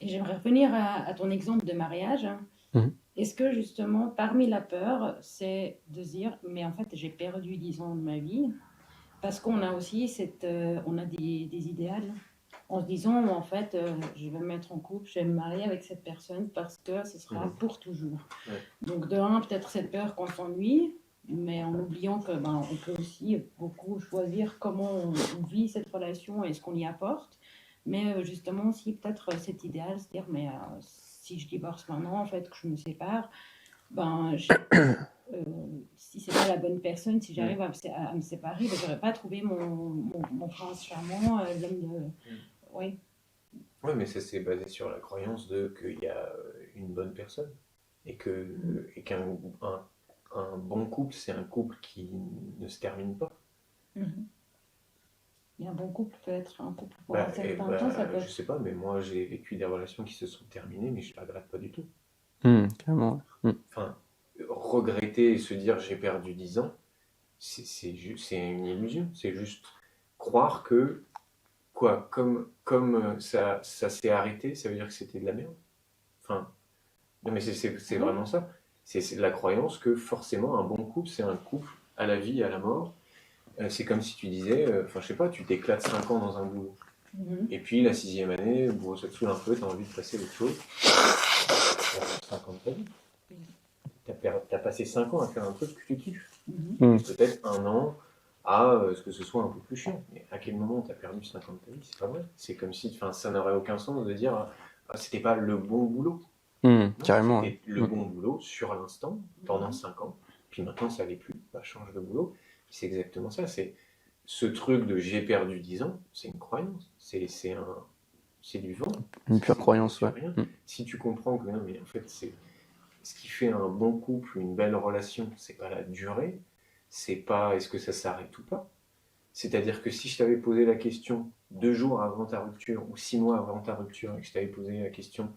Et j'aimerais revenir à ton exemple de mariage. Mhm. Est-ce que justement, parmi la peur, c'est de se dire, mais en fait, j'ai perdu 10 ans de ma vie, parce qu'on a aussi on a des idéaux en se disant, en fait, je vais me mettre en couple, je vais me marier avec cette personne parce que ce sera pour toujours. Ouais. Donc de un, peut-être cette peur qu'on s'ennuie, mais en oubliant que ben, on peut aussi beaucoup choisir comment on vit cette relation et ce qu'on y apporte. Mais justement aussi peut-être cet idéal, se dire mais si je divorce maintenant, en fait, que je me sépare, ben euh, si c'est pas la bonne personne, si j'arrive à me séparer, ben, j'aurais pas trouvé mon prince charmant, l'homme de... Oui. Ouais, mais ça c'est basé sur la croyance de qu'il y a une bonne personne et qu'un bon couple, c'est un couple qui ne se termine pas. Et un bon couple peut être un couple pour un certain temps, ça peut Je être... sais pas, mais moi j'ai vécu des relations qui se sont terminées, mais je ne regrette pas du tout. Carrément. Enfin, regretter et se dire j'ai perdu 10 ans, c'est une illusion. C'est juste croire que, quoi, comme ça s'est arrêté, ça veut dire que c'était de la merde. Enfin, non, mais c'est vraiment ça. C'est la croyance que forcément un bon couple, c'est un couple à la vie, à la mort. C'est comme si tu disais, enfin je sais pas, tu t'éclates 5 ans dans un boulot. Et puis la sixième année, bon, ça te saoule un peu, tu as envie de passer à autre chose. Tu perds 5 ans de ta vie. T'as passé 5 ans à faire un truc que tu kiffes. Peut-être un an à ce que ce soit un peu plus chiant. Mais à quel moment tu as perdu 5 ans de ta vie? C'est pas vrai. C'est comme si, enfin, ça n'aurait aucun sens de dire, ah, c'était pas le bon boulot. Non, Carrément. c'était le bon boulot sur l'instant, pendant 5 ans. Puis maintenant, ça l'est plus. Bah, change de boulot. C'est exactement ça. C'est ce truc de j'ai perdu 10 ans, c'est une croyance. C'est du vent. Une pure C'est croyance, sur ouais. rien. Si tu comprends que non, mais en fait, c'est ce qui fait un bon couple, une belle relation, c'est pas la durée, c'est pas est-ce que ça s'arrête ou pas. C'est-à-dire que si je t'avais posé la question 2 jours avant ta rupture ou 6 mois avant ta rupture et que je t'avais posé la question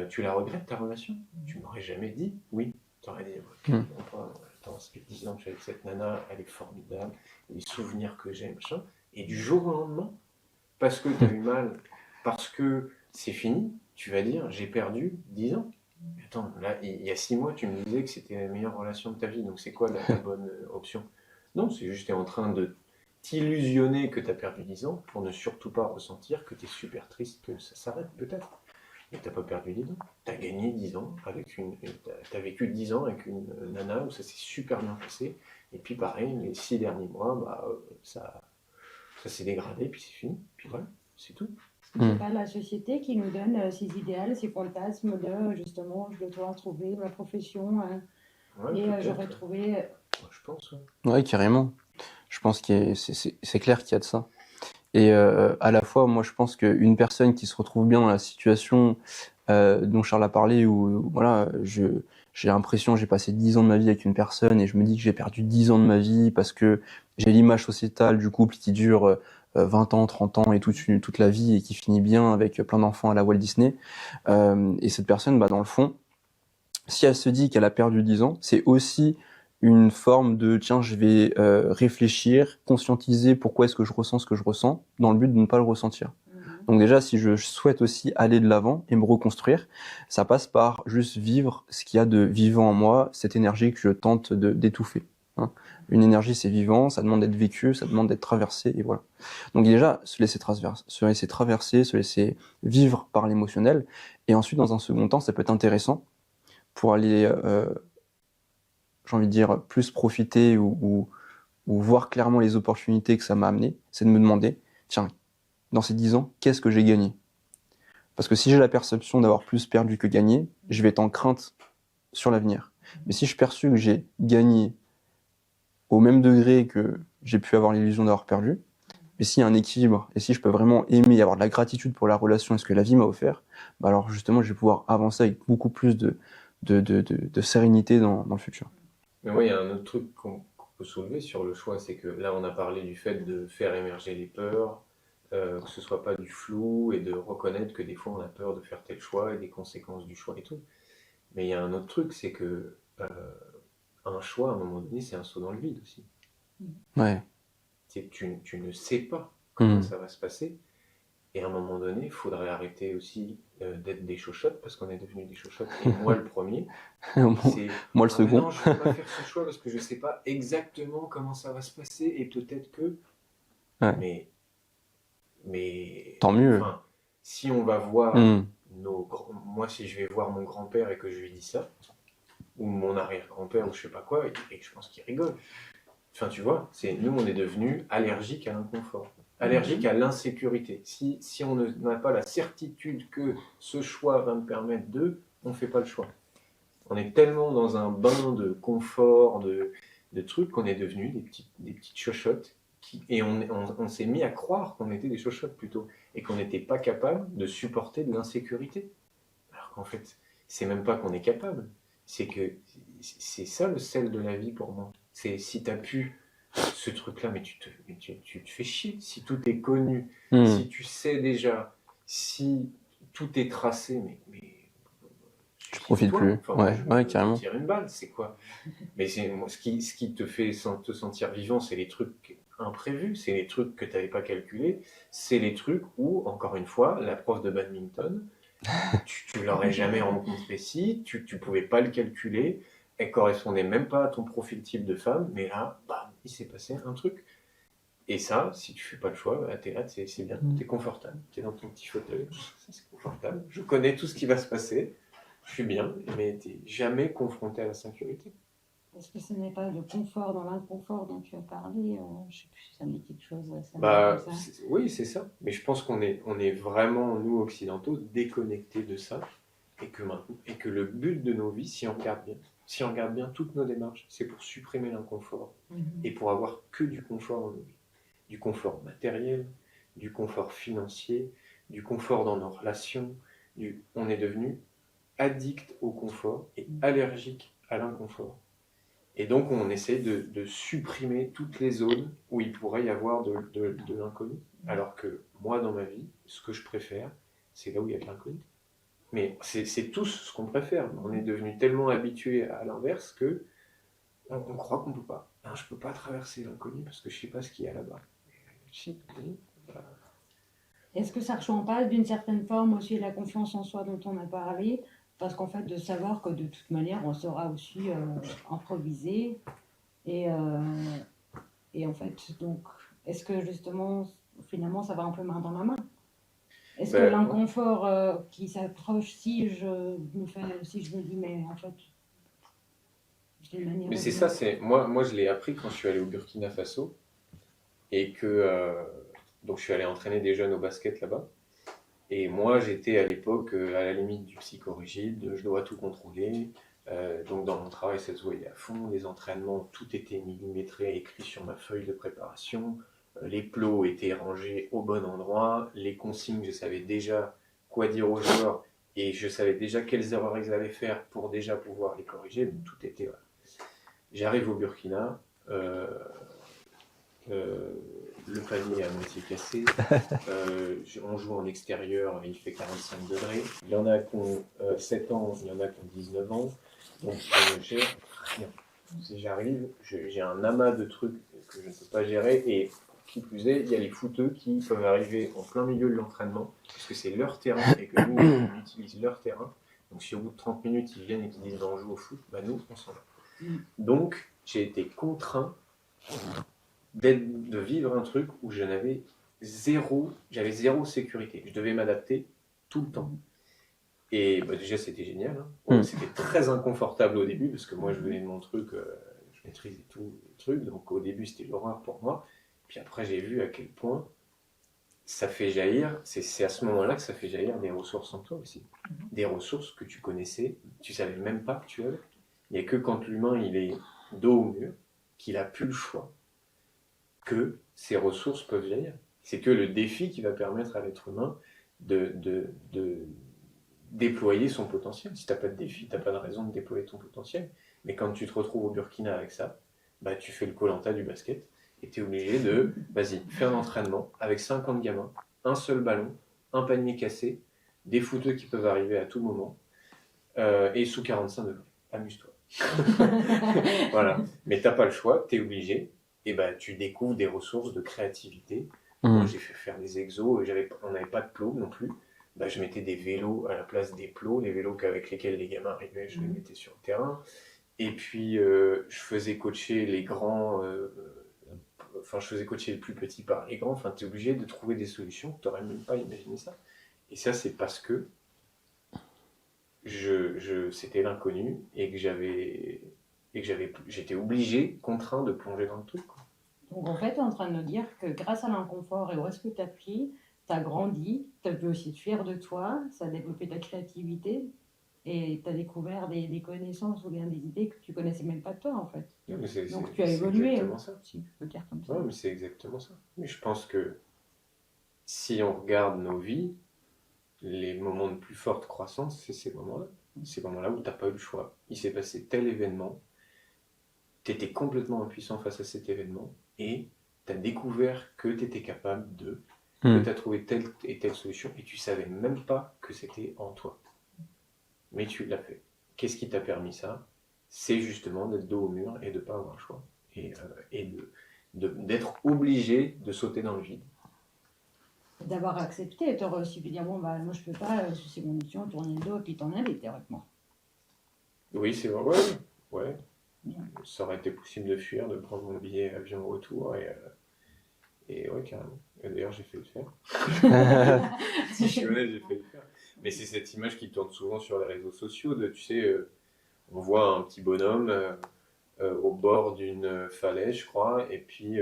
tu la regrettes ta relation? Tu m'aurais jamais dit oui. Tu aurais dit attends, ça fait 10 ans que je suis avec cette nana, elle est formidable, les souvenirs que j'ai, machin. Et du jour au lendemain, parce que tu as eu mal, parce que c'est fini, tu vas dire j'ai perdu 10 ans. Attends, là, il y a 6 mois, tu me disais que c'était la meilleure relation de ta vie, donc c'est quoi la bonne option? Non, c'est juste tu es en train de t'illusionner que tu as perdu 10 ans pour ne surtout pas ressentir que tu es super triste que ça s'arrête peut-être. Mais t'as pas perdu 10 ans. T'as gagné 10 ans avec t'as vécu 10 ans avec une nana où ça s'est super bien passé. Et puis pareil, les 6 derniers mois, bah, ça s'est dégradé, puis c'est fini. Puis voilà, c'est tout. C'est pas la société qui nous donne ces idéaux, ces fantasmes de justement, je dois trouver ma profession Ouais, et peut-être, j'aurais trouvé. ouais, je pense. Ouais. Ouais, carrément. Je pense que c'est clair qu'il y a de ça. Et à la fois, moi, je pense qu'une personne qui se retrouve bien dans la situation dont Charles a parlé, où voilà, j'ai l'impression j'ai passé 10 ans de ma vie avec une personne et je me dis que j'ai perdu 10 ans de ma vie parce que j'ai l'image sociétale du couple qui dure 20 ans, 30 ans et toute la vie et qui finit bien avec plein d'enfants à la Walt Disney. Et cette personne, bah, dans le fond, si elle se dit qu'elle a perdu 10 ans, c'est aussi une forme de tiens, je vais réfléchir, conscientiser pourquoi est-ce que je ressens ce que je ressens, dans le but de ne pas le ressentir. Donc déjà, si je souhaite aussi aller de l'avant et me reconstruire, ça passe par juste vivre ce qu'il y a de vivant en moi, cette énergie que je tente d'étouffer. Hein. Une énergie, c'est vivant, ça demande d'être vécu, ça demande d'être traversé, et voilà. Donc déjà, se laisser traverser, se laisser vivre par l'émotionnel, et ensuite, dans un second temps, ça peut être intéressant pour aller, j'ai envie de dire, plus profiter ou voir clairement les opportunités que ça m'a amené, c'est de me demander, tiens, dans ces 10 ans, qu'est-ce que j'ai gagné? Parce que si j'ai la perception d'avoir plus perdu que gagné, je vais être en crainte sur l'avenir. Mais si je perçois que j'ai gagné au même degré que j'ai pu avoir l'illusion d'avoir perdu, et s'il y a un équilibre, et si je peux vraiment aimer, avoir de la gratitude pour la relation et ce que la vie m'a offert, bah alors justement, je vais pouvoir avancer avec beaucoup plus de sérénité dans le futur. Mais moi, il y a un autre truc qu'on peut soulever sur le choix, c'est que là, on a parlé du fait de faire émerger les peurs, que ce soit pas du flou et de reconnaître que des fois, on a peur de faire tel choix et des conséquences du choix et tout. Mais il y a un autre truc, c'est que un choix, à un moment donné, c'est un saut dans le vide aussi. Ouais. Tu ne sais pas comment ça va se passer. Et à un moment donné, il faudrait arrêter aussi d'être des chochottes, parce qu'on est devenus des chochottes, et moi le premier. C'est Moi, le ah ben second. non, je ne vais pas faire ce choix parce que je ne sais pas exactement comment ça va se passer, et peut-être que. Ouais. Mais Tant mieux. enfin, si on va voir moi, si je vais voir mon grand-père et que je lui dis ça, ou mon arrière-grand-père, ou je sais pas quoi, et je pense qu'il rigole. Enfin, tu vois, nous, on est devenus allergiques à l'inconfort, allergiques à l'insécurité. Si on n'a pas la certitude que ce choix va me permettre on ne fait pas le choix. On est tellement dans un bain de confort, de trucs, qu'on est devenus des petites chochottes. Et on s'est mis à croire qu'on était des chochottes plutôt, et qu'on n'était pas capable de supporter de l'insécurité. Alors qu'en fait, c'est même pas qu'on est capable, c'est que c'est ça le sel de la vie pour moi. C'est si tu as pu ce truc-là, mais tu te fais chier. Si tout est connu, si tu sais déjà, si tout est tracé, mais je profite plus. Enfin, Ouais, carrément. Tire une balle, c'est quoi? Mais ce qui te fait te sentir vivant, c'est les trucs imprévus, c'est les trucs que tu n'avais pas calculés, c'est les trucs où, encore une fois, la prof de badminton, tu l'aurais jamais rencontré si, tu pouvais pas le calculer, elle correspondait même pas à ton profil type de femme, mais là, bam, il s'est passé un truc. Et ça, si tu fais pas le choix, bah, t'es là, c'est bien, t'es confortable, t'es dans ton petit fauteuil, ça c'est confortable, je connais tout ce qui va se passer, je suis bien, mais t'es jamais confronté à la sécurité. Est-ce que ce n'est pas le confort dans l'inconfort dont tu as parlé? Je ne sais plus si ça me dit quelque chose. Ça me dit comme ça. Oui, c'est ça. Mais je pense qu'on est vraiment, nous, occidentaux, déconnectés de ça. Et que le but de nos vies, si on regarde bien toutes nos démarches, c'est pour supprimer l'inconfort et pour avoir que du confort dans nos vies. Du confort matériel, du confort financier, du confort dans nos relations. On est devenu addict au confort et allergique à l'inconfort. Et donc, on essaie de supprimer toutes les zones où il pourrait y avoir de l'inconnu. Alors que moi, dans ma vie, ce que je préfère, c'est là où il y a de l'inconnu. Mais c'est tous ce qu'on préfère. On est devenu tellement habitué à l'inverse que on croit qu'on ne peut pas. Non, je ne peux pas traverser l'inconnu parce que je ne sais pas ce qu'il y a là-bas. Est-ce que ça ne rejoint pas d'une certaine forme aussi la confiance en soi dont on a parlé? Parce qu'en fait, de savoir que de toute manière, on saura aussi improviser. Et en fait, donc, est-ce que justement, finalement, ça va un peu main dans la main? Est-ce que l'inconfort qui s'approche, si je me dis, mais en fait, d'une manière. Mais c'est ça, moi je l'ai appris quand je suis allé au Burkina Faso et que donc je suis allé entraîner des jeunes au basket là-bas. Et moi, j'étais à l'époque à la limite du psychorigide, je dois tout contrôler. Donc dans mon travail, ça se voyait à fond. Les entraînements, tout était millimétré, écrit sur ma feuille de préparation. Les plots étaient rangés au bon endroit. Les consignes, je savais déjà quoi dire aux joueurs et je savais déjà quelles erreurs ils allaient faire pour déjà pouvoir les corriger. Donc tout était... Voilà. J'arrive au Burkina. Le panier est à moitié cassé, on joue en extérieur, il fait 45 degrés, il y en a qui ont 7 ans, il y en a qui ont 19 ans, donc je ne gère rien. Si j'arrive, j'ai un amas de trucs que je ne peux pas gérer, et qui plus est, il y a les footeux qui peuvent arriver en plein milieu de l'entraînement, parce que c'est leur terrain, et que nous, on utilise leur terrain, donc si au bout de 30 minutes, ils viennent et qu'ils disent on joue au foot, bah nous, on s'en va. Donc, j'ai été contraint de vivre un truc où j'avais zéro sécurité. Je devais m'adapter tout le temps. Et bah, déjà, c'était génial. Hein. C'était très inconfortable au début, parce que moi, je venais de mon truc, je maîtrisais tout le truc, donc au début, c'était l'horreur pour moi. Puis après, j'ai vu à quel point ça fait jaillir, c'est à ce moment-là que ça fait jaillir des ressources en toi aussi. Des ressources que tu connaissais, tu savais même pas que tu avais. Il n'y a que quand l'humain, il est dos au mur, qu'il a plus le choix, que ces ressources peuvent jaillir. C'est que le défi qui va permettre à l'être humain de déployer son potentiel. Si tu n'as pas de défi, tu n'as pas de raison de déployer ton potentiel. Mais quand tu te retrouves au Burkina avec ça, bah, tu fais le Koh-Lanta du basket et tu es obligé de, vas-y, fais un entraînement avec 50 gamins, un seul ballon, un panier cassé, des footeux qui peuvent arriver à tout moment, et sous 45 degrés. Amuse-toi. Voilà. Mais tu n'as pas le choix, tu es obligé. Et ben, tu découvres des ressources de créativité, Moi, Mmh. j'ai fait faire des exos, et on n'avait pas de plots non plus. Bah, je mettais des vélos à la place des plots, les vélos avec lesquels les gamins arrivaient, je les mettais sur le terrain. Et puis, je faisais coacher les grands, enfin, je faisais coacher les plus petits par les grands. Enfin, tu es obligé de trouver des solutions, tu n'aurais même pas imaginé ça. Et ça, c'est parce que c'était l'inconnu et que j'étais obligé, contraint de plonger dans le truc, quoi. Donc en fait, tu es en train de nous dire que grâce à l'inconfort et où est-ce que tu as pris, tu as grandi, tu as pu aussi te fier de toi, ça a développé ta créativité et tu as découvert des connaissances ou bien des idées que tu connaissais même pas de toi en fait. Non, mais Donc tu as c'est évolué, exactement ça. si je peux dire comme ça. Ouais, mais c'est exactement ça. Mais je pense que si on regarde nos vies, les moments de plus forte croissance, c'est ces moments-là. Ces moments-là où tu n'as pas eu le choix. Il s'est passé tel événement, tu étais complètement impuissant face à cet événement et tu as découvert que tu étais capable que Mmh. tu as trouvé telle et telle solution et tu savais même pas que c'était en toi. Mais tu l'as fait. Qu'est-ce qui t'a permis ça? C'est justement d'être dos au mur et de ne pas avoir le choix. Et d'être obligé de sauter dans le vide. D'avoir accepté, tu aurais aussi pu dire bon, bah moi je peux pas, c'est mon mission, tourner le dos et puis t'en aller théoriquement. Oui, c'est vrai. Ouais, ouais. Ça aurait été possible de fuir, de prendre mon billet avion retour et ouais, carrément. Et d'ailleurs, j'ai fait le faire. Si je suis honnête, j'ai fait le faire. Mais c'est cette image qui tourne souvent sur les réseaux sociaux de, tu sais, on voit un petit bonhomme au bord d'une falaise, je crois, et puis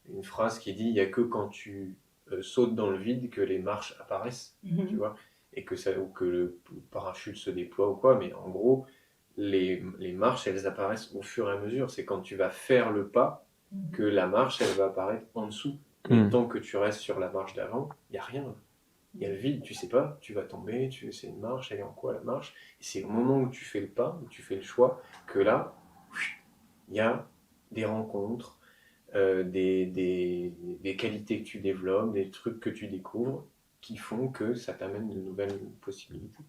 une phrase qui dit, il n'y a que quand tu sautes dans le vide que les marches apparaissent, tu vois, et ou que le parachute se déploie ou quoi, mais en gros, les marches, elles apparaissent au fur et à mesure. C'est quand tu vas faire le pas que la marche, elle va apparaître en dessous. Mais Mmh. tant que tu restes sur la marche d'avant, il n'y a rien. Il y a le vide, tu sais pas, tu vas tomber, c'est une marche, elle est en quoi la marche? Et c'est au moment où tu fais le pas, où tu fais le choix, que là, il y a des rencontres, des qualités que tu développes, des trucs que tu découvres qui font que ça t'amène de nouvelles possibilités.